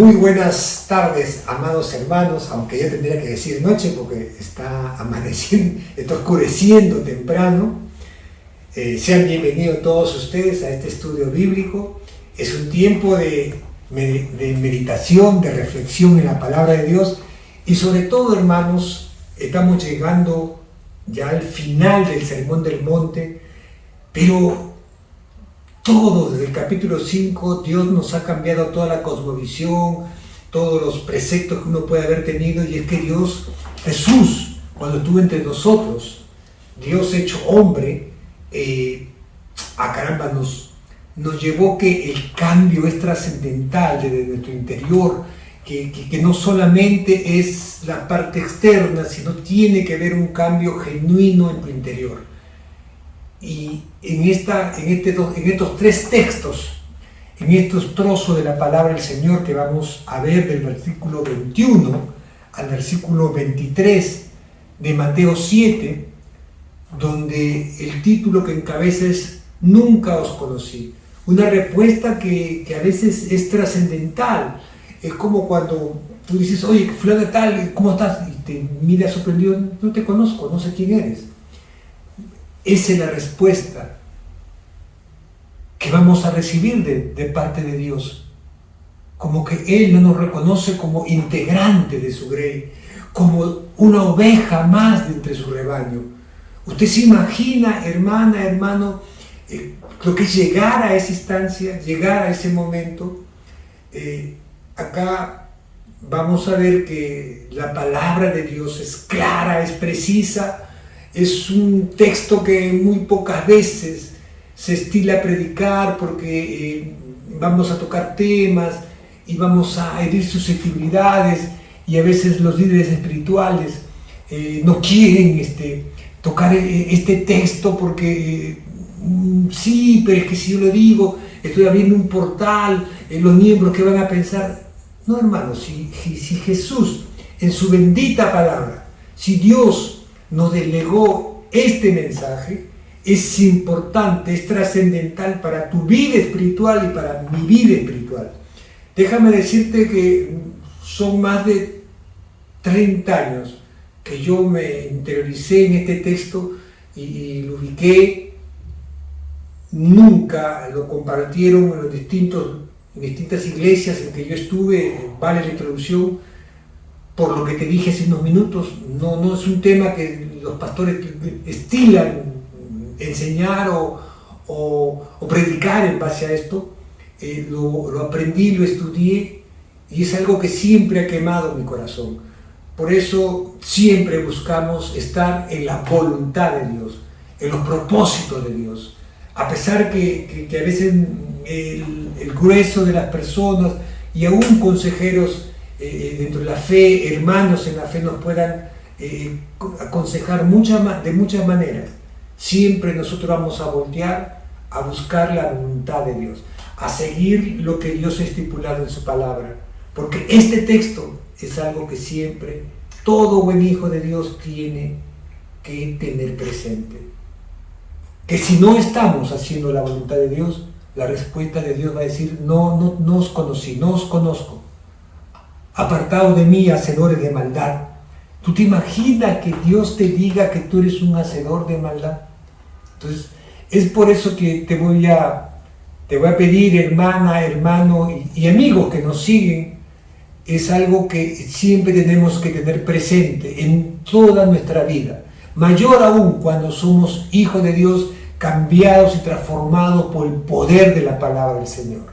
Muy buenas tardes, amados hermanos, aunque ya tendría que decir noche porque está amaneciendo, está oscureciendo temprano. Sean bienvenidos todos ustedes a este estudio bíblico. Es un tiempo de meditación, de reflexión en la palabra de Dios y sobre todo, hermanos, estamos llegando ya al final del Sermón del Monte, pero todo desde el capítulo 5, Dios nos ha cambiado toda la cosmovisión, todos los preceptos que uno puede haber tenido, y es que Dios, Jesús, cuando estuvo entre nosotros, Dios hecho hombre, caramba, nos llevó que el cambio es trascendental desde nuestro interior, que no solamente es la parte externa, sino tiene que haber un cambio genuino en tu interior. Y en estos tres textos, en estos trozos de la palabra del Señor que vamos a ver del versículo 21 al versículo 23 de Mateo 7, donde el título que encabeza es "Nunca os conocí", una respuesta que a veces es trascendental. Es como cuando tú dices: "Oye, fulano tal, ¿cómo estás?", y te mira sorprendido: "No te conozco, no sé quién eres". Esa es la respuesta que vamos a recibir de parte de Dios. Como que Él no nos reconoce como integrante de su grey, como una oveja más de entre su rebaño. Usted se imagina, hermana, hermano, lo que es llegar a esa instancia, llegar a ese momento. Acá vamos a ver que la palabra de Dios es clara, es precisa. Es un texto que muy pocas veces se estila a predicar porque vamos a tocar temas y vamos a herir susceptibilidades, y a veces los líderes espirituales no quieren tocar este texto porque sí, pero es que si yo lo digo, estoy abriendo un portal, los miembros que van a pensar. No, hermano, si Jesús en su bendita palabra, si Dios nos delegó este mensaje, es importante, es trascendental para tu vida espiritual y para mi vida espiritual. Déjame decirte que son más de 30 años que yo me interioricé en este texto y lo ubiqué. Nunca lo compartieron en distintas iglesias en que yo estuve, vale la introducción. Por lo que te dije hace unos minutos, no es un tema que los pastores estilan enseñar o predicar en base a esto. Lo aprendí, lo estudié, y es algo que siempre ha quemado mi corazón. Por eso siempre buscamos estar en la voluntad de Dios, en los propósitos de Dios. A pesar que a veces el grueso de las personas y aún consejeros dentro de la fe, hermanos en la fe, nos puedan aconsejar de muchas maneras, siempre nosotros vamos a voltear a buscar la voluntad de Dios, a seguir lo que Dios ha estipulado en su palabra, porque este texto es algo que siempre todo buen hijo de Dios tiene que tener presente, que si no estamos haciendo la voluntad de Dios, la respuesta de Dios va a decir: no os conocí, no os conozco. Apartados de mí, hacedores de maldad. ¿Tú te imaginas que Dios te diga que tú eres un hacedor de maldad? Entonces, es por eso que te voy a pedir, hermana, hermano y amigos que nos siguen, es algo que siempre tenemos que tener presente en toda nuestra vida. Mayor aún cuando somos hijos de Dios, cambiados y transformados por el poder de la palabra del Señor.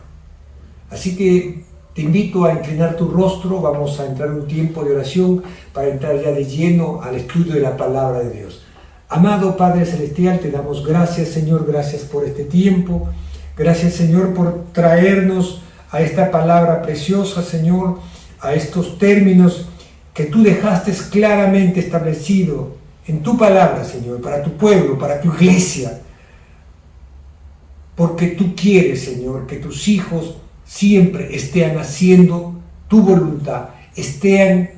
Así que te invito a inclinar tu rostro. Vamos a entrar en un tiempo de oración para entrar ya de lleno al estudio de la palabra de Dios. Amado Padre Celestial, te damos gracias, Señor, gracias por este tiempo. Gracias, Señor, por traernos a esta palabra preciosa, Señor, a estos términos que tú dejaste claramente establecido en tu palabra, Señor, para tu pueblo, para tu iglesia. Porque tú quieres, Señor, que tus hijos siempre estén haciendo tu voluntad, estén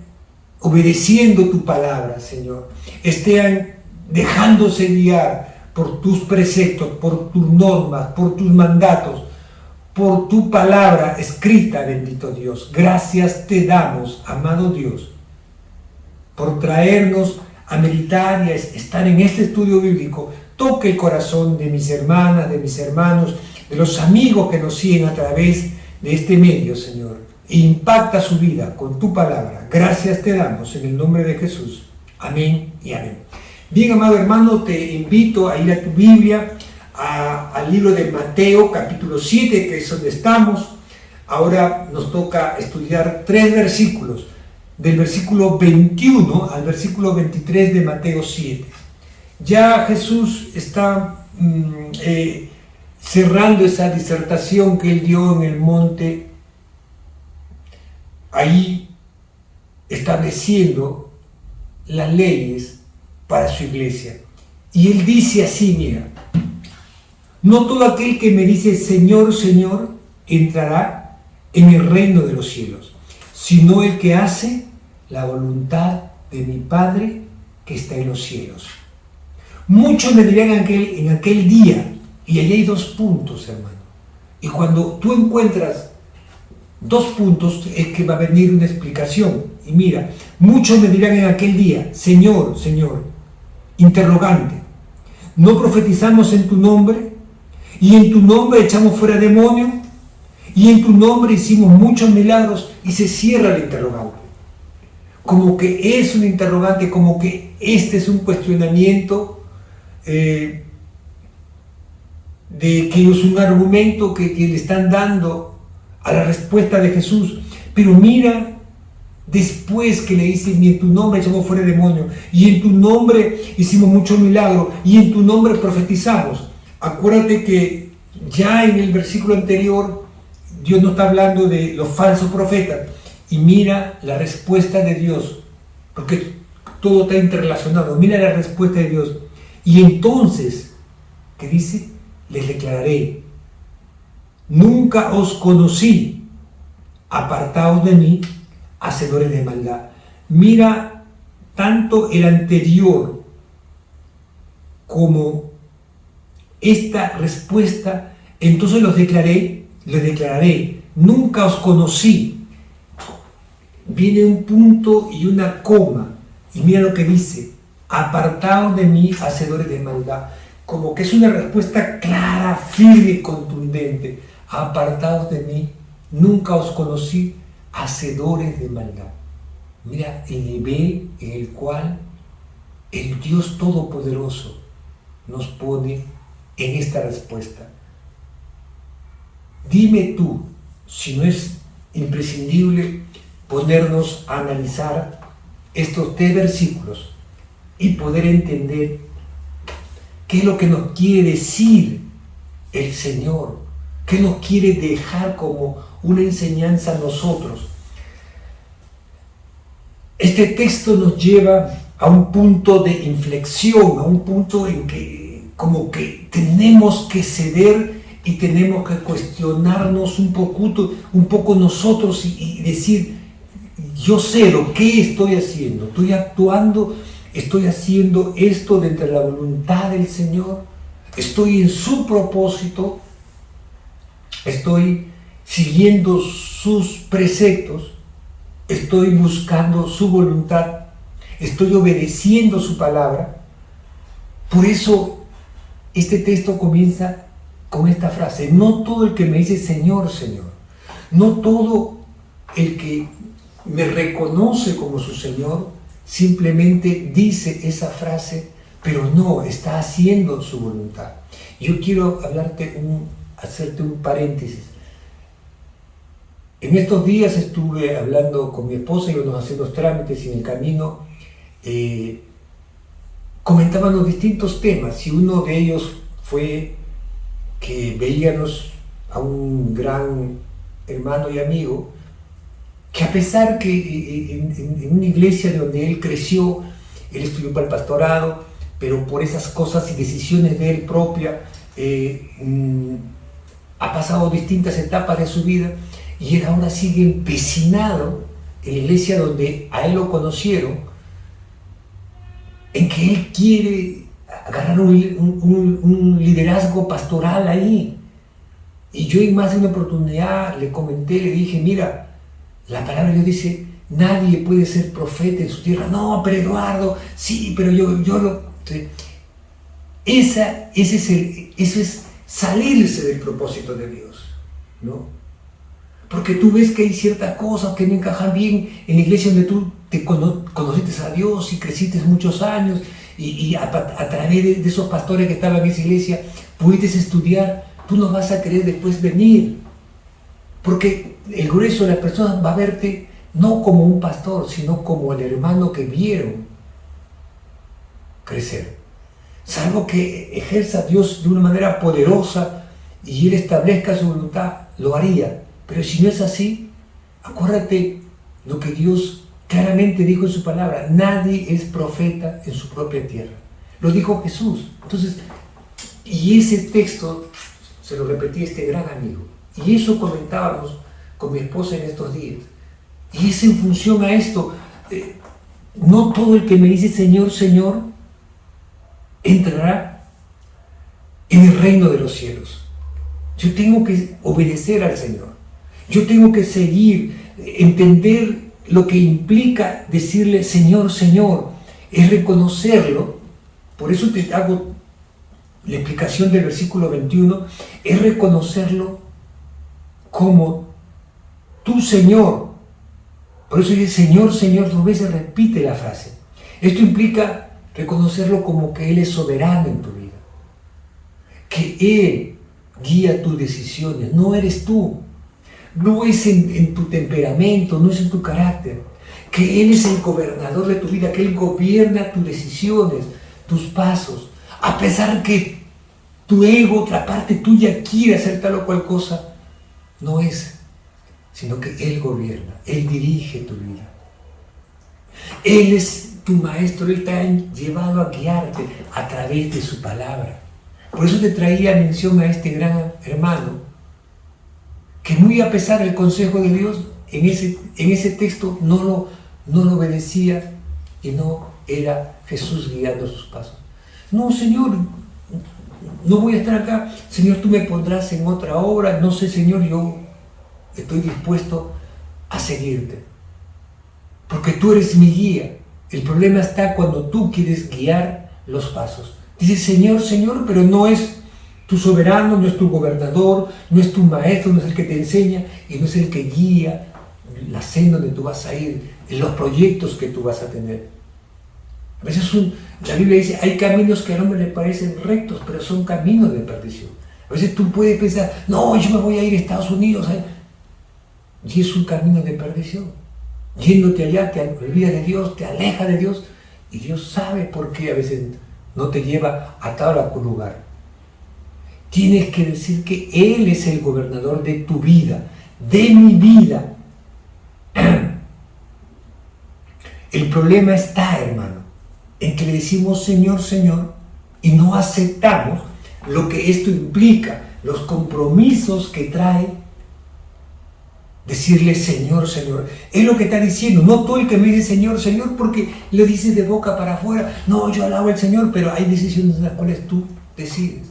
obedeciendo tu palabra, Señor, estén dejándose guiar por tus preceptos, por tus normas, por tus mandatos, por tu palabra escrita, bendito Dios. Gracias te damos, amado Dios, por traernos a meditar y a estar en este estudio bíblico. Toque el corazón de mis hermanas, de mis hermanos, de los amigos que nos siguen a través de este medio, Señor. E impacta su vida con tu palabra. Gracias te damos en el nombre de Jesús. Amén y amén. Bien, amado hermano, te invito a ir a tu Biblia, al libro de Mateo, capítulo 7, que es donde estamos. Ahora nos toca estudiar 3 versículos, del versículo 21 al versículo 23 de Mateo 7. Ya Jesús está cerrando esa disertación que él dio en el monte, ahí estableciendo las leyes para su iglesia. Y él dice así, mira, no todo aquel que me dice Señor, Señor, entrará en el reino de los cielos, sino el que hace la voluntad de mi Padre que está en los cielos. Muchos me dirán en aquel día, y allí hay 2 puntos, hermano. Y cuando tú encuentras 2 puntos, es que va a venir una explicación. Y mira, muchos me dirán en aquel día, Señor, Señor, interrogante, ¿no profetizamos en tu nombre? Y en tu nombre echamos fuera demonios, y en tu nombre hicimos muchos milagros, y se cierra el interrogante. Como que es un interrogante, como que este es un cuestionamiento, de que es un argumento que le están dando a la respuesta de Jesús. Pero mira, después que le dicen, y en tu nombre echamos fuera demonios, y en tu nombre hicimos muchos milagros, y en tu nombre profetizamos. Acuérdate que ya en el versículo anterior Dios no está hablando de los falsos profetas. Y mira la respuesta de Dios, porque todo está interrelacionado. Mira la respuesta de Dios. Y entonces, ¿qué dice? Les declararé, nunca os conocí, apartaos de mí, hacedores de maldad. Mira, tanto el anterior como esta respuesta, entonces les declararé, nunca os conocí. Viene un punto y una coma, y mira lo que dice, apartaos de mí, hacedores de maldad. Como que es una respuesta clara, firme y contundente. Apartaos de mí, nunca os conocí, hacedores de maldad. Mira el nivel en el cual el Dios Todopoderoso nos pone en esta respuesta. Dime tú si no es imprescindible ponernos a analizar estos 3 versículos y poder entender qué es lo que nos quiere decir el Señor, qué nos quiere dejar como una enseñanza a nosotros. Este texto nos lleva a un punto de inflexión, a un punto en que como que tenemos que ceder y tenemos que cuestionarnos un poco nosotros y decir, yo cedo, ¿qué estoy haciendo? ¿Estoy actuando? ¿Estoy haciendo esto dentro de la voluntad del Señor? ¿Estoy en su propósito? ¿Estoy siguiendo sus preceptos? ¿Estoy buscando su voluntad? ¿Estoy obedeciendo su palabra? Por eso este texto comienza con esta frase: no todo el que me dice Señor, Señor, no todo el que me reconoce como su Señor simplemente dice esa frase, pero no está haciendo su voluntad. Yo quiero hacerte un paréntesis. En estos días estuve hablando con mi esposa, íbamos haciendo los trámites y en el camino comentaban los distintos temas, y uno de ellos fue que veíamos a un gran hermano y amigo que, a pesar que en una iglesia donde él creció, él estudió para el pastorado, pero por esas cosas y decisiones de él propia ha pasado distintas etapas de su vida, y él ahora sigue empecinado en la iglesia donde a él lo conocieron, en que él quiere agarrar un liderazgo pastoral ahí. Y yo en más de una oportunidad le comenté, le dije, mira, la palabra de Dios dice, nadie puede ser profeta en su tierra. No, pero Eduardo, sí, pero yo lo... Entonces, eso es salirse del propósito de Dios, ¿no? Porque tú ves que hay ciertas cosas que no encajan bien en la iglesia donde tú te conociste a Dios y creciste muchos años y a través de esos pastores que estaban en esa iglesia pudiste estudiar. Tú no vas a querer después venir, porque el grueso de las personas va a verte no como un pastor, sino como el hermano que vieron crecer. Salvo que ejerza a Dios de una manera poderosa y Él establezca su voluntad, lo haría. Pero si no es así, acuérdate lo que Dios claramente dijo en su palabra: nadie es profeta en su propia tierra. Lo dijo Jesús. Entonces, y ese texto se lo repetí a este gran amigo. Y eso comentábamos con mi esposa en estos días. Y es en función a esto. No todo el que me dice Señor, Señor, entrará en el reino de los cielos. Yo tengo que obedecer al Señor. Yo tengo que seguir, entender lo que implica decirle Señor, Señor. Es reconocerlo. Por eso te hago la explicación del versículo 21. Es reconocerlo como tu Señor. Por eso dice Señor, Señor, 2 veces repite la frase. Esto implica reconocerlo como que Él es soberano en tu vida. Que Él guía tus decisiones, no eres tú. No es en tu temperamento, no es en tu carácter. Que Él es el gobernador de tu vida, que Él gobierna tus decisiones, tus pasos. A pesar que tu ego, otra parte tuya, quiere hacer tal o cual cosa, no es, sino que Él gobierna, Él dirige tu vida. Él es tu maestro, Él te ha llevado a guiarte a través de su palabra. Por eso te traía mención a este gran hermano, que muy a pesar del consejo de Dios, en ese texto no lo obedecía y no era Jesús guiando sus pasos. No, Señor, no voy a estar acá. Señor, tú me pondrás en otra obra. No sé, Señor, yo estoy dispuesto a seguirte, porque tú eres mi guía. El problema está cuando tú quieres guiar los pasos. Dices Señor, Señor, pero no es tu soberano, no es tu gobernador, no es tu maestro, no es el que te enseña y no es el que guía la senda donde tú vas a ir, en los proyectos que tú vas a tener. A veces la Biblia dice, hay caminos que al hombre le parecen rectos, pero son caminos de perdición. A veces tú puedes pensar, no, yo me voy a ir a Estados Unidos, y es un camino de perdición. Yéndote allá te olvidas de Dios, te aleja de Dios, y Dios sabe por qué a veces no te lleva a tal o cual lugar. Tienes que decir que Él es el gobernador de tu vida, de mi vida. El problema está, hermano, en que le decimos Señor, Señor, y no aceptamos lo que esto implica, los compromisos que trae decirle Señor, Señor. Es lo que está diciendo. No todo el que me dice Señor, Señor, porque lo dices de boca para afuera. No, yo alabo al Señor, pero hay decisiones en las cuales tú decides.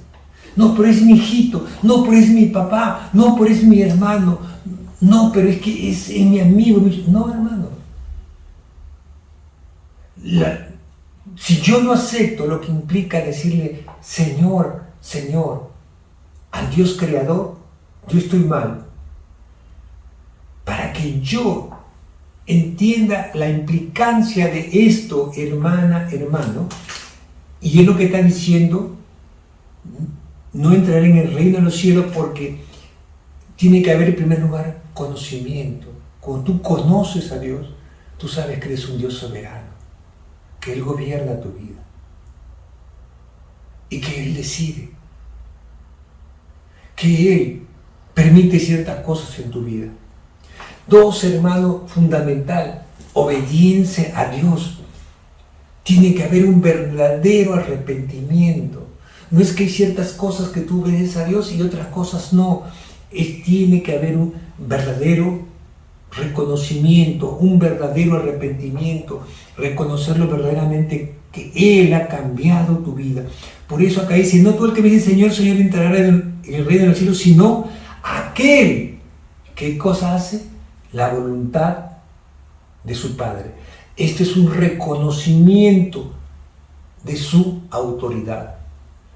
No, pero es mi hijito. No, pero es mi papá. No, pero es mi hermano. No, pero es que es mi amigo. No, hermano. Si yo no acepto lo que implica decirle Señor, Señor, al Dios creador, yo estoy mal. Para que yo entienda la implicancia de esto, hermana, hermano, y es lo que está diciendo, no entraré en el reino de los cielos, porque tiene que haber en primer lugar conocimiento. Cuando tú conoces a Dios, tú sabes que eres un Dios soberano, que Él gobierna tu vida y que Él decide, que Él permite ciertas cosas en tu vida. 2, hermano, fundamental, obediencia a Dios. Tiene que haber un verdadero arrepentimiento. No es que hay ciertas cosas que tú obedeces a Dios y otras cosas no. Tiene que haber un verdadero reconocimiento, un verdadero arrepentimiento, reconocerlo verdaderamente que Él ha cambiado tu vida. Por eso acá dice, no todo el que me dice Señor, Señor entrará en el reino de los cielos, sino aquel, ¿qué cosa hace? La voluntad de su Padre. Este es un reconocimiento de su autoridad.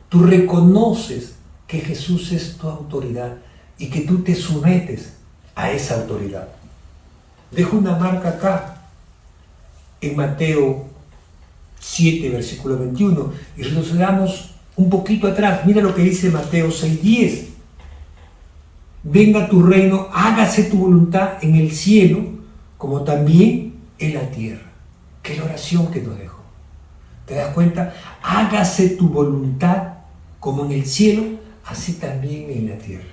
Tú reconoces que Jesús es tu autoridad y que tú te sometes a esa autoridad. Dejo una marca acá en Mateo 7, versículo 21, y retrocedamos un poquito atrás. Mira lo que dice Mateo 6:10. Venga tu reino, hágase tu voluntad en el cielo como también en la tierra. Qué la oración que nos dejó. ¿Te das cuenta? Hágase tu voluntad como en el cielo, así también en la tierra.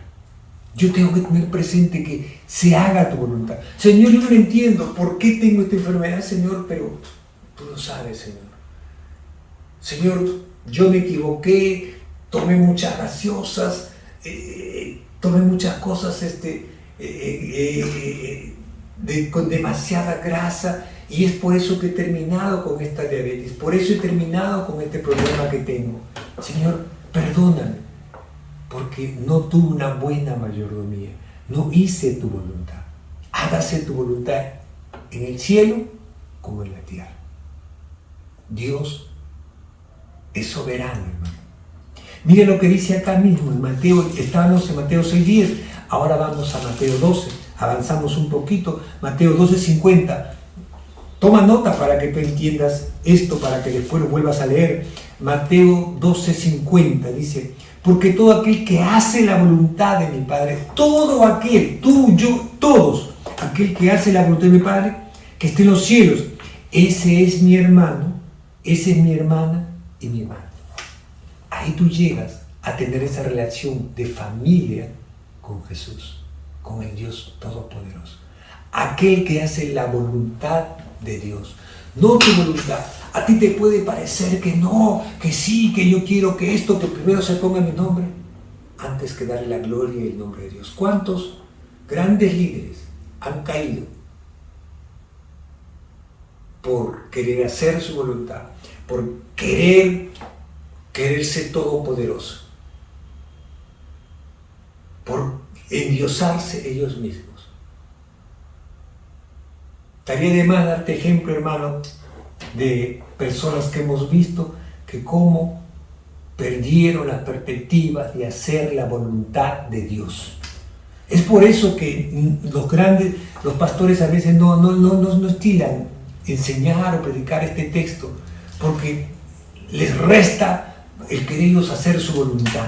Yo tengo que tener presente que se haga tu voluntad. Señor, yo no entiendo por qué tengo esta enfermedad, Señor, pero tú lo sabes, Señor. Señor, yo me equivoqué, tomé muchas gaseosas, tomé muchas cosas con demasiada grasa, y es por eso que he terminado con esta diabetes, por eso he terminado con este problema que tengo. Señor, perdóname, porque no tuve una buena mayordomía, no hice tu voluntad. Hágase tu voluntad en el cielo como en la tierra. Dios es soberano, hermano. Mire lo que dice acá mismo en Mateo. Estábamos en Mateo 6:10, ahora vamos a Mateo 12, avanzamos un poquito. Mateo 12:50. Toma nota para que tú entiendas esto, para que después lo vuelvas a leer. Mateo 12:50 dice: porque todo aquel que hace la voluntad de mi Padre, todo aquel, tú, yo, todos, aquel que hace la voluntad de mi Padre, que esté en los cielos, ese es mi hermano, esa es mi hermana y mi hermano. Ahí tú llegas a tener esa relación de familia con Jesús, con el Dios Todopoderoso. Aquel que hace la voluntad de Dios, no tu voluntad. A ti te puede parecer que no, que sí, que yo quiero que esto, que primero se ponga mi nombre, antes que darle la gloria y el nombre de Dios. ¿Cuántos grandes líderes han caído por querer hacer su voluntad, por querer ser todopoderoso, por endiosarse ellos mismos? Estaría de más darte ejemplo, hermano, de personas que hemos visto que cómo perdieron las perspectivas de hacer la voluntad de Dios. Es por eso que los pastores a veces no estilan enseñar o predicar este texto, porque les resta el querer ellos hacer su voluntad.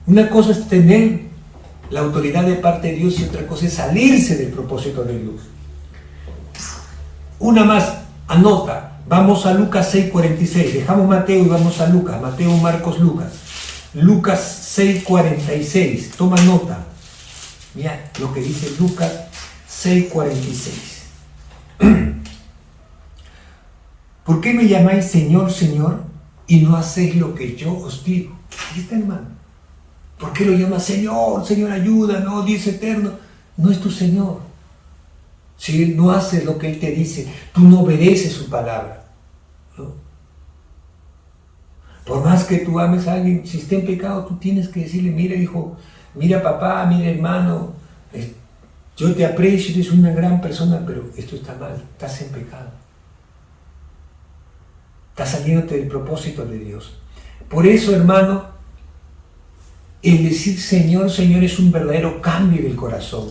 Una cosa es tener la autoridad de parte de Dios y otra cosa es salirse del propósito de Dios. Una más, anota, vamos a Lucas 6:46, dejamos Mateo y vamos a Lucas, Mateo, Marcos, Lucas. Lucas 6:46, toma nota. Mira lo que dice Lucas 6:46. ¿Por qué me llamáis Señor, Señor, y no hacéis lo que yo os digo? Ahí está, hermano. ¿Por qué lo llamas Señor? Señor, ayuda, no, Dios eterno. No es tu Señor. Si Él no hace lo que Él te dice, tú no obedeces su palabra, ¿no? Por más que tú ames a alguien, si está en pecado, tú tienes que decirle: mira, hijo, mira, papá, mira, hermano, yo te aprecio, eres una gran persona, pero esto está mal, estás en pecado. Estás saliéndote del propósito de Dios. Por eso, hermano, el decir Señor, Señor es un verdadero cambio del corazón.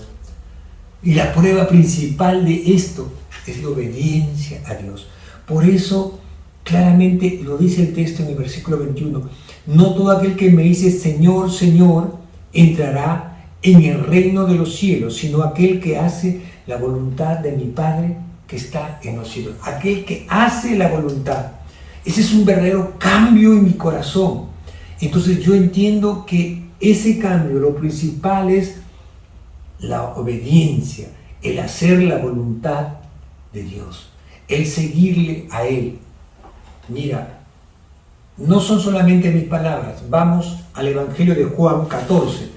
Y la prueba principal de esto es la obediencia a Dios. Por eso, claramente lo dice el texto en el versículo 21. No todo aquel que me dice Señor, Señor, entrará en el reino de los cielos, sino aquel que hace la voluntad de mi Padre que está en los cielos. Aquel que hace la voluntad. Ese es un verdadero cambio en mi corazón. Entonces yo entiendo que ese cambio, lo principal es la obediencia, el hacer la voluntad de Dios, el seguirle a Él. Mira, no son solamente mis palabras. Vamos al Evangelio de Juan 14.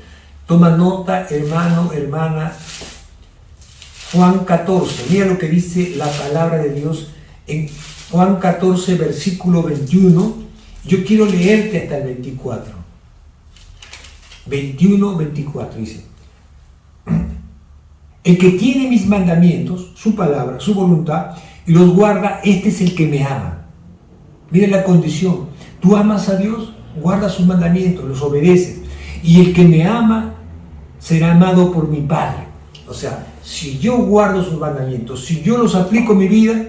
Toma nota, hermano, hermana. Juan 14. Mira lo que dice la palabra de Dios en Juan 14, versículo 21. Yo quiero leerte hasta el 24. 21, 24 dice: El que tiene mis mandamientos, su palabra, su voluntad, y los guarda, este es el que me ama. Mira la condición. Tú amas a Dios, guarda sus mandamientos, los obedeces. Y el que me ama será amado por mi Padre. O sea, si yo guardo sus mandamientos, si yo los aplico en mi vida,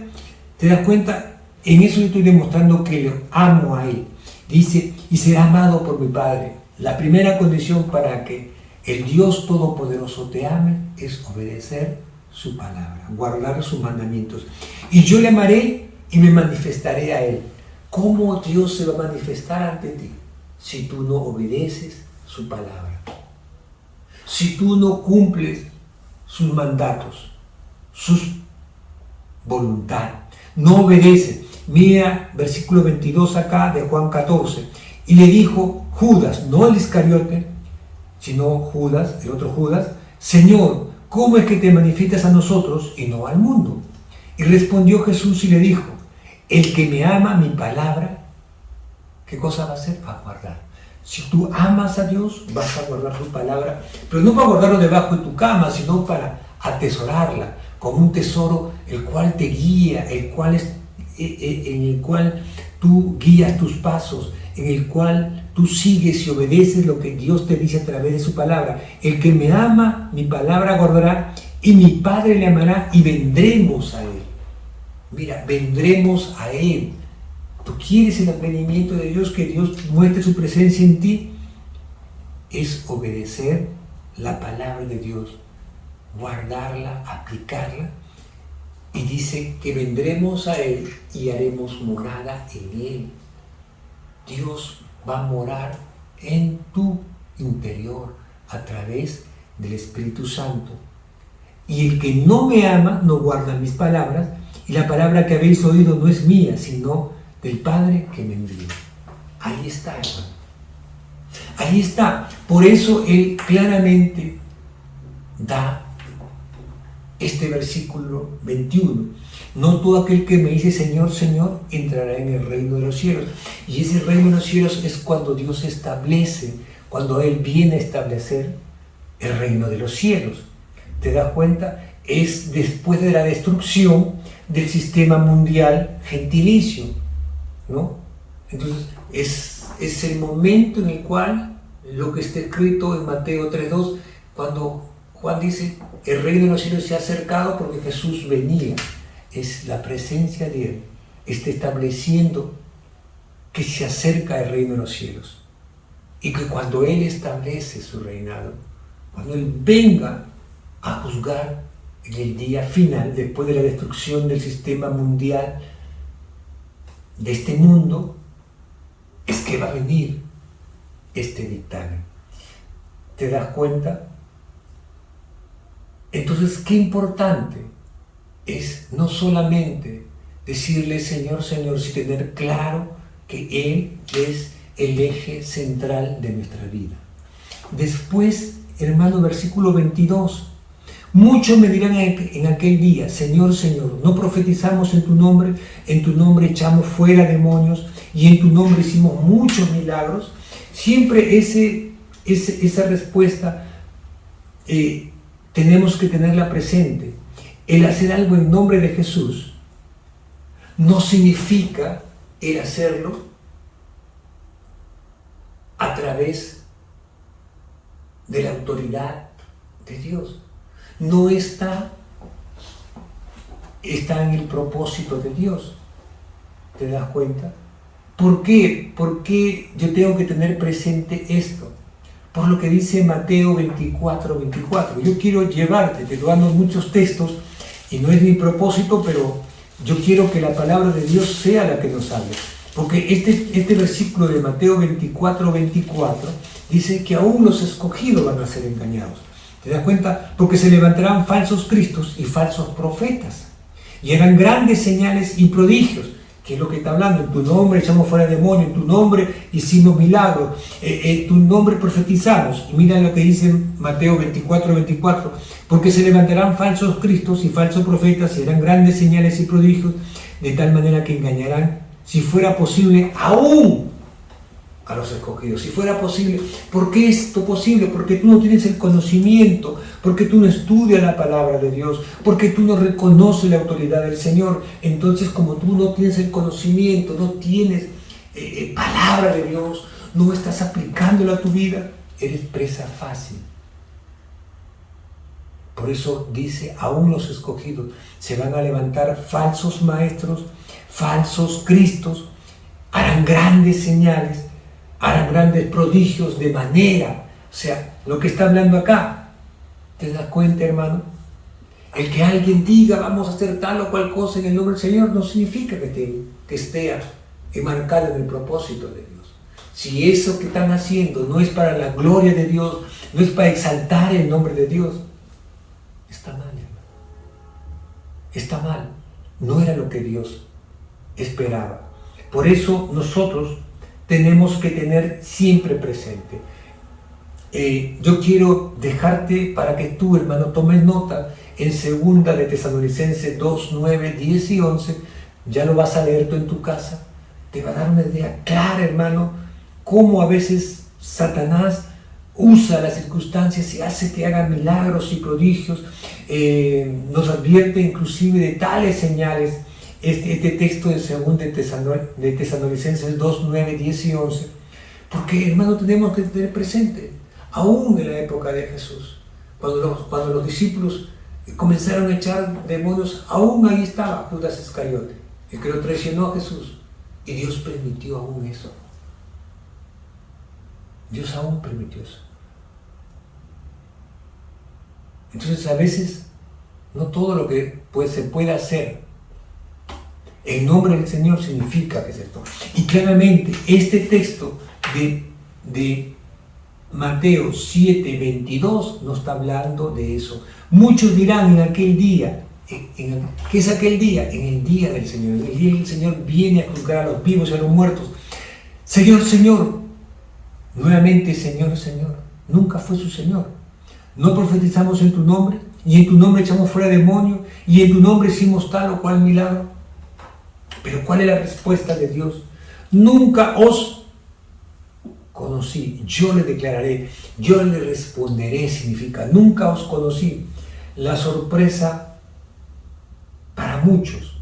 ¿te das cuenta? En eso yo estoy demostrando que lo amo a Él. Dice, y será amado por mi Padre. La primera condición para que el Dios Todopoderoso te ame es obedecer su palabra, guardar sus mandamientos. Y yo le amaré y me manifestaré a Él. ¿Cómo Dios se va a manifestar ante ti? Si tú no obedeces su palabra. Si tú no cumples sus mandatos, su voluntad. No obedeces. Mira versículo 22 acá de Juan 14. Y le dijo Judas, no el Iscariote, sino Judas, el otro Judas, Señor, ¿cómo es que te manifiestas a nosotros y no al mundo? Y respondió Jesús y le dijo, el que me ama mi palabra, ¿qué cosa va a hacer? Va a guardar. Si tú amas a Dios, vas a guardar su palabra, pero no para guardarlo debajo de tu cama, sino para atesorarla, como un tesoro el cual te guía, en el cual tú guías tus pasos, en el cual tú sigues y obedeces lo que Dios te dice a través de su palabra. El que me ama, mi palabra guardará, y mi Padre le amará, y vendremos a Él. Mira, vendremos a Él. ¿Tú quieres el advenimiento de Dios, que Dios muestre su presencia en ti? Es obedecer la palabra de Dios, guardarla, aplicarla. Y dice que vendremos a Él y haremos morada en Él. Dios va a morar en tu interior a través del Espíritu Santo. Y el que no me ama no guarda mis palabras, y la palabra que habéis oído no es mía, sino del Padre que me envió. Ahí está, hermano. Ahí está. Por eso Él claramente da este versículo 21. No todo aquel que me dice Señor, Señor, entrará en el reino de los cielos. Y ese reino de los cielos es cuando Dios establece, cuando Él viene a establecer el reino de los cielos. ¿Te das cuenta? Es después de la destrucción del sistema mundial gentilicio, ¿no? Entonces es el momento en el cual lo que está escrito en Mateo 3:2, cuando Juan dice, el reino de los cielos se ha acercado, porque Jesús venía. Es la presencia de Él, está estableciendo que se acerca el reino de los cielos. Y que cuando Él establece su reinado, cuando Él venga a juzgar en el día final, después de la destrucción del sistema mundial, de este mundo, es que va a venir este dictamen. ¿Te das cuenta? Entonces, qué importante es no solamente decirle Señor, Señor, sino tener claro que Él es el eje central de nuestra vida. Después, hermano, versículo 22. Muchos me dirán en aquel día, Señor, Señor, ¿no profetizamos en tu nombre echamos fuera demonios y en tu nombre hicimos muchos milagros? Siempre esa respuesta tenemos que tenerla presente. El hacer algo en nombre de Jesús no significa el hacerlo a través de la autoridad de Dios. No está en el propósito de Dios. ¿Te das cuenta? ¿Por qué? ¿Por qué yo tengo que tener presente esto? Por lo que dice Mateo 24:24. Yo quiero llevarte, te dando muchos textos, y no es mi propósito, pero yo quiero que la palabra de Dios sea la que nos hable. Porque este versículo de Mateo 24:24 dice que aún los escogidos van a ser engañados. ¿Te das cuenta? Porque se levantarán falsos cristos y falsos profetas, y harán grandes señales y prodigios. ¿Qué es lo que está hablando? En tu nombre echamos fuera demonios, en tu nombre hicimos milagros, en tu nombre profetizamos. Y mira lo que dice Mateo 24:24. Porque se levantarán falsos cristos y falsos profetas, y harán grandes señales y prodigios, de tal manera que engañarán, si fuera posible, aún a los escogidos. Si fuera posible, ¿por qué es esto posible? Porque tú no tienes el conocimiento, porque tú no estudias la palabra de Dios, porque tú no reconoces la autoridad del Señor. Entonces, como tú no tienes el conocimiento, no tienes palabra de Dios, no estás aplicándola a tu vida, eres presa fácil. Por eso dice, aún los escogidos se van a levantar falsos maestros, falsos cristos, harán grandes señales, harán grandes prodigios de manera. O sea, lo que está hablando acá, ¿te das cuenta, hermano? El que alguien diga, vamos a hacer tal o cual cosa en el nombre del Señor, no significa que esté enmarcado en el propósito de Dios. Si eso que están haciendo no es para la gloria de Dios, no es para exaltar el nombre de Dios, está mal, hermano. Está mal. No era lo que Dios esperaba. Por eso nosotros tenemos que tener siempre presente. Yo quiero dejarte para que tú, hermano, tomes nota en 2 de Tesalonicenses 2, 9, 10 y 11. Ya lo vas a leer tú en tu casa. Te va a dar una idea clara, hermano, cómo a veces Satanás usa las circunstancias y hace que hagan milagros y prodigios. Nos advierte inclusive de tales señales este texto de 2 de Tesalonicenses 2, 9, 10 y 11. Porque, hermano, tenemos que tener presente, aún en la época de Jesús, cuando los discípulos comenzaron a echar demonios, aún ahí estaba Judas Iscariote, el que lo traicionó a Jesús. Y Dios permitió aún eso. Dios aún permitió eso. Entonces, a veces, no todo lo que se puede hacer en nombre del Señor significa que es esto. Y claramente, este texto de Mateo 7, 22 nos está hablando de eso. Muchos dirán en aquel día, ¿qué es aquel día? En el día del Señor. En el día del Señor viene a juzgar a los vivos y a los muertos. Señor, Señor. Nuevamente, Señor, Señor. Nunca fue su Señor. No profetizamos en tu nombre, y en tu nombre echamos fuera demonios, y en tu nombre hicimos tal o cual milagro. Pero ¿cuál es la respuesta de Dios? Nunca os conocí. Yo le declararé, yo le responderé, significa nunca os conocí. La sorpresa para muchos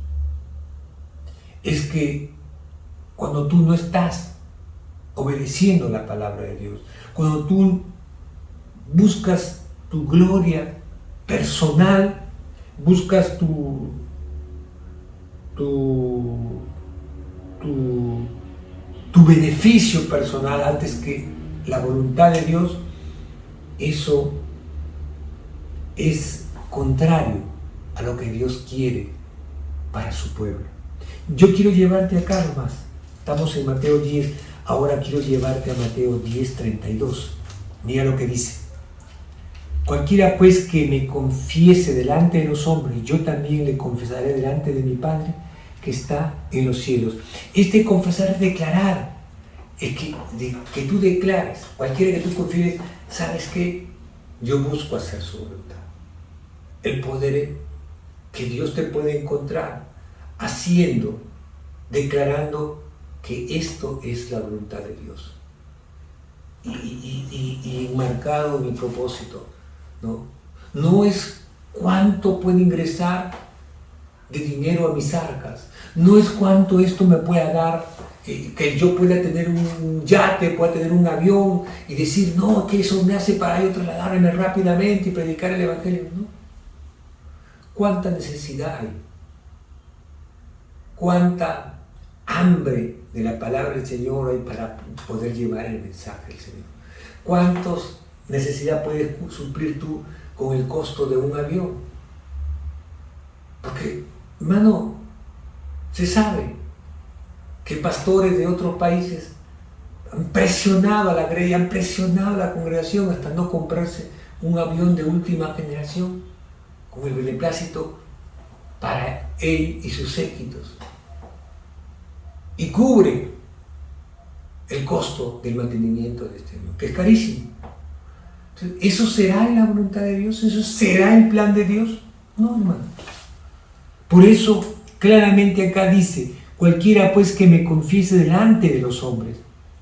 es que cuando tú no estás obedeciendo la palabra de Dios, cuando tú buscas tu gloria personal, buscas tu beneficio personal antes que la voluntad de Dios, eso es contrario a lo que Dios quiere para su pueblo. Yo quiero llevarte acá nomás. Estamos en Mateo 10, ahora quiero llevarte a Mateo 10, 32. Mira lo que dice. Cualquiera pues que me confiese delante de los hombres, yo también le confesaré delante de mi Padre que está en los cielos. Este confesar es declarar, es que tú declares, cualquiera que tú confíes, ¿sabes qué? Yo busco hacer su voluntad. El poder que Dios te puede encontrar haciendo, declarando que esto es la voluntad de Dios. Y enmarcado en mi propósito, ¿no? No es cuánto puede ingresar de dinero a mis arcas, no es cuánto esto me pueda dar, que yo pueda tener un yate, pueda tener un avión y decir, no, que eso me hace para yo trasladarme rápidamente y predicar el Evangelio, ¿no? ¿Cuánta necesidad hay? ¿Cuánta hambre de la palabra del Señor hay para poder llevar el mensaje del Señor? ¿Cuántas necesidad puedes suplir tú con el costo de un avión? Porque, hermano, se sabe que pastores de otros países han presionado a la grey, han presionado a la congregación hasta no comprarse un avión de última generación con el beneplácito para él y sus séquitos. Y cubre el costo del mantenimiento de este avión, que es carísimo. Entonces, ¿eso será en la voluntad de Dios? ¿Eso será el plan de Dios? No, hermano. Por eso, claramente acá dice, cualquiera pues que me confiese delante de los hombres,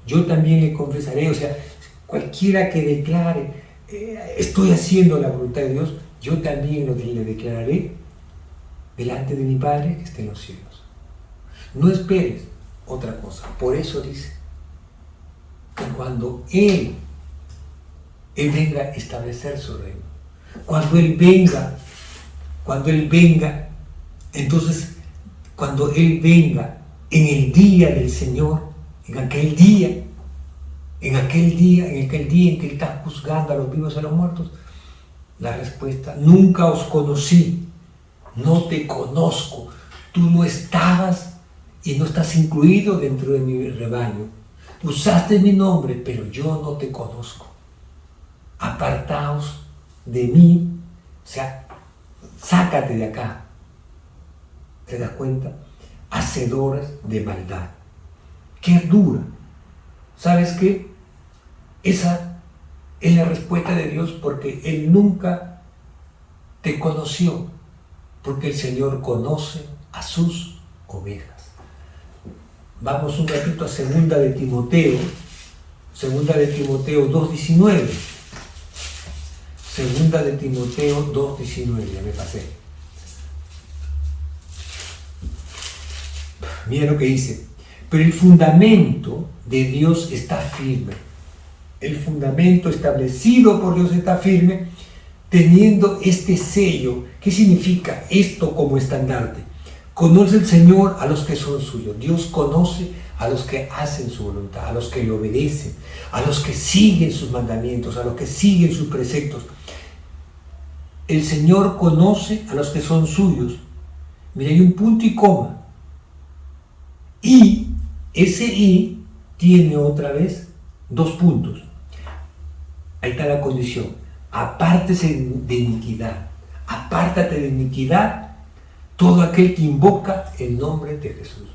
yo también le confesaré. O sea, cualquiera que declare, estoy haciendo la voluntad de Dios, yo también le declararé delante de mi Padre que esté en los cielos. No esperes otra cosa. Por eso dice que cuando Él venga a establecer su reino, cuando Él venga, entonces, cuando Él venga en el día del Señor, en aquel día en que Él está juzgando a los vivos y a los muertos, la respuesta: nunca os conocí, no te conozco, tú no estabas y no estás incluido dentro de mi rebaño, usaste mi nombre, pero yo no te conozco, apartaos de mí, o sea, sácate de acá. ¿Te das cuenta? Hacedores de maldad. ¡Qué dura! ¿Sabes qué? Esa es la respuesta de Dios, porque Él nunca te conoció, porque el Señor conoce a sus ovejas. Vamos un ratito a 2 de Timoteo 2:19. 2 de Timoteo 2:19, ya me pasé. Mira lo que dice: pero el fundamento de Dios está firme. El fundamento establecido por Dios está firme, teniendo este sello. ¿Qué significa esto como estandarte? Conoce el Señor a los que son suyos. Dios conoce a los que hacen su voluntad, a los que le obedecen, a los que siguen sus mandamientos, a los que siguen sus preceptos. El Señor conoce a los que son suyos. Mira, hay un punto y coma. Y ese y tiene otra vez 2 puntos. Ahí está la condición: apártese de iniquidad, apártate de iniquidad todo aquel que invoca el nombre de Jesús.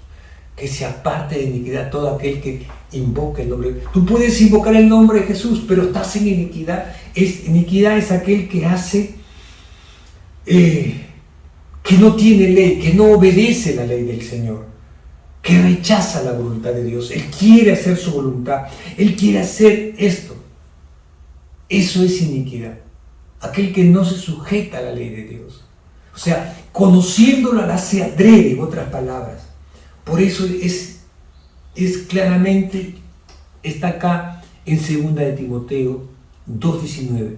Que se aparte de iniquidad todo aquel que invoca el nombre. Tú puedes invocar el nombre de Jesús, pero estás en iniquidad. Iniquidad es aquel que hace, que no tiene ley, que no obedece la ley del Señor, que rechaza la voluntad de Dios. Él quiere hacer su voluntad, Él quiere hacer esto. Eso es iniquidad. Aquel que no se sujeta a la ley de Dios. O sea, conociéndola la hace adrede, en otras palabras. Por eso es claramente, está acá en 2 de Timoteo 2:19.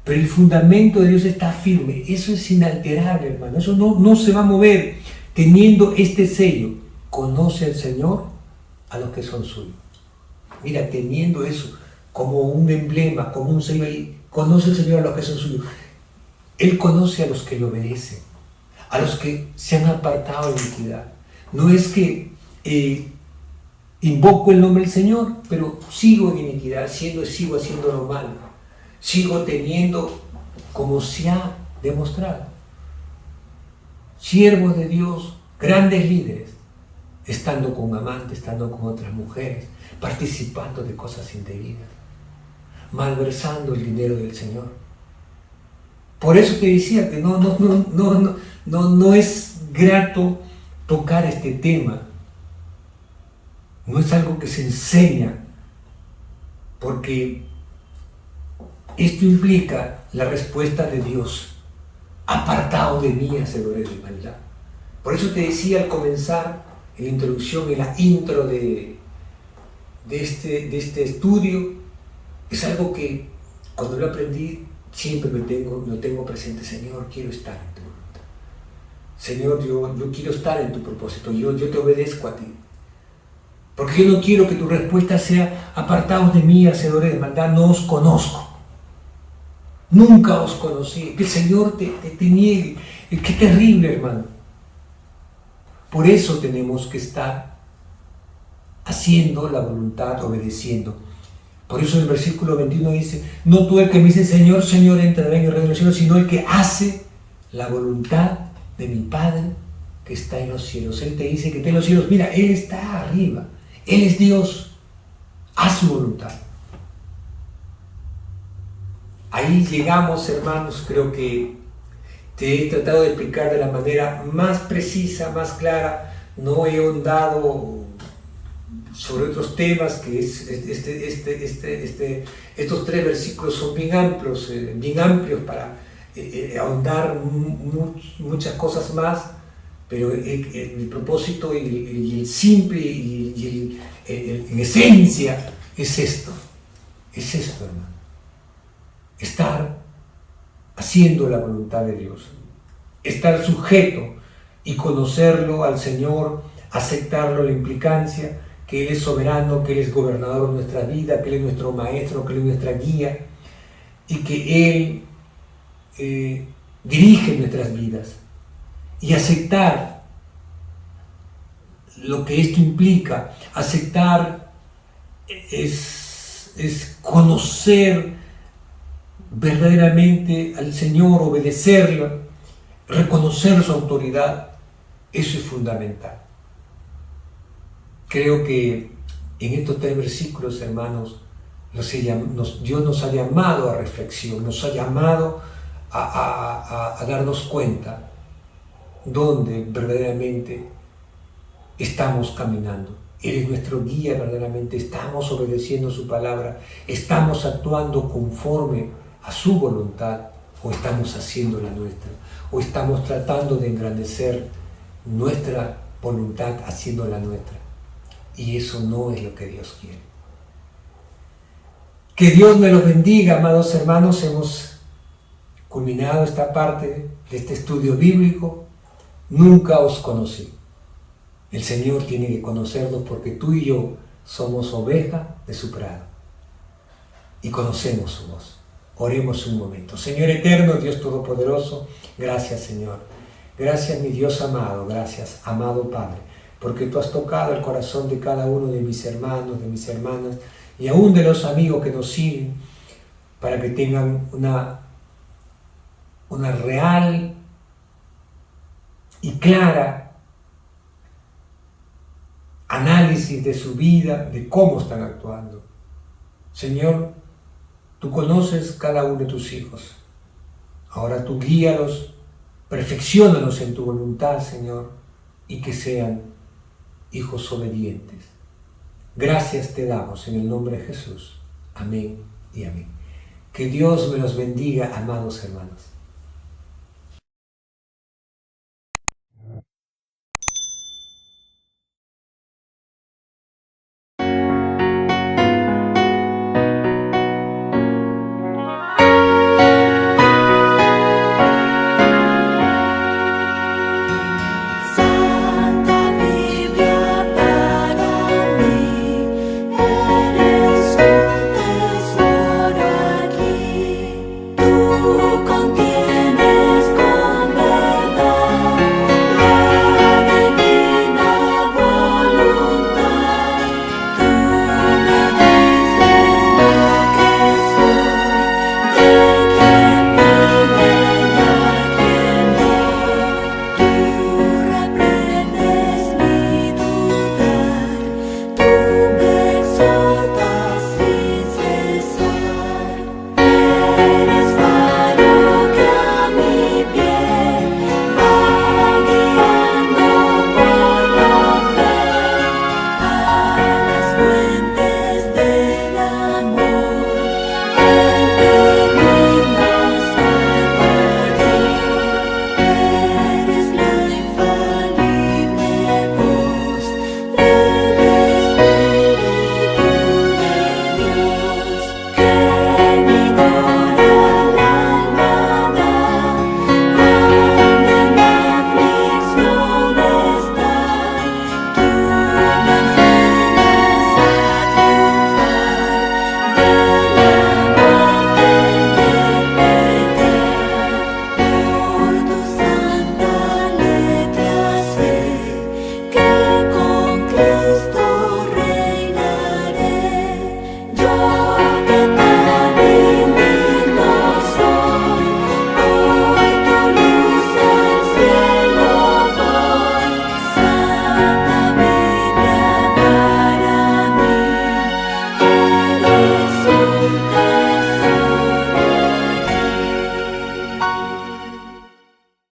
Pero el fundamento de Dios está firme. Eso es inalterable, hermano. Eso no se va a mover, teniendo este sello. Conoce al Señor a los que son suyos. Mira, teniendo eso como un emblema, como un sello ahí, conoce al Señor a los que son suyos. Él conoce a los que le obedecen, a los que se han apartado de iniquidad. No es que invoco el nombre del Señor, pero sigo en iniquidad, sigo haciendo lo malo, sigo teniendo, como se ha demostrado, siervos de Dios, grandes líderes, estando con amantes, estando con otras mujeres, participando de cosas indebidas, malversando el dinero del Señor. Por eso te decía que no es grato tocar este tema. No es algo que se enseña, porque esto implica la respuesta de Dios: apartado de mí, hacedores de maldad. Por eso te decía al comenzar, en la introducción, en la intro de este estudio, es algo que cuando lo aprendí siempre lo tengo presente. Señor, quiero estar en tu voluntad. Señor, yo quiero estar en tu propósito. Yo te obedezco a ti. Porque yo no quiero que tu respuesta sea: apartaos de mí, hacedores de maldad, no os conozco. Nunca os conocí. Que el Señor te niegue. Qué terrible, hermano. Por eso tenemos que estar haciendo la voluntad, obedeciendo. Por eso el versículo 21 dice: no tú el que me dice Señor, Señor entrará en el reino de los cielos, sino el que hace la voluntad de mi Padre que está en los cielos. Él te dice que está en los cielos. Mira, Él está arriba. Él es Dios. Haz su voluntad. Ahí llegamos, hermanos. Creo que te he tratado de explicar de la manera más precisa, más clara. No he ahondado sobre otros temas, que estos 3 versículos son bien amplios para ahondar muchas cosas más, pero el propósito y el simple y en esencia es esto, hermano. Estar haciendo la voluntad de Dios, estar sujeto y conocerlo al Señor, aceptarlo, la implicancia, que Él es soberano, que Él es gobernador de nuestra vida, que Él es nuestro maestro, que Él es nuestra guía, y que Él dirige nuestras vidas. Y aceptar lo que esto implica. Aceptar es conocer verdaderamente al Señor, obedecerlo, reconocer su autoridad. Eso es fundamental. Creo que en estos 3 versículos, hermanos, Dios nos ha llamado a reflexión, nos ha llamado a darnos cuenta dónde verdaderamente estamos caminando. Él es nuestro guía verdaderamente, estamos obedeciendo su palabra, estamos actuando conforme a su voluntad, o estamos haciendo la nuestra, o estamos tratando de engrandecer nuestra voluntad haciendo la nuestra. Y eso no es lo que Dios quiere. Que Dios me los bendiga, amados hermanos. Hemos culminado esta parte de este estudio bíblico. Nunca os conocí. El Señor tiene que conocernos, porque tú y yo somos oveja de su prado y conocemos su voz. Oremos un momento. Señor eterno, Dios todopoderoso, gracias, Señor. Gracias, mi Dios amado. Gracias, amado Padre, porque tú has tocado el corazón de cada uno de mis hermanos, de mis hermanas, y aún de los amigos que nos siguen, para que tengan una real y clara análisis de su vida, de cómo están actuando. Señor, tú conoces cada uno de tus hijos. Ahora tú guíalos, perfecciónalos en tu voluntad, Señor, y que sean hijos obedientes. Gracias te damos en el nombre de Jesús. Amén y amén. Que Dios me los bendiga, amados hermanos.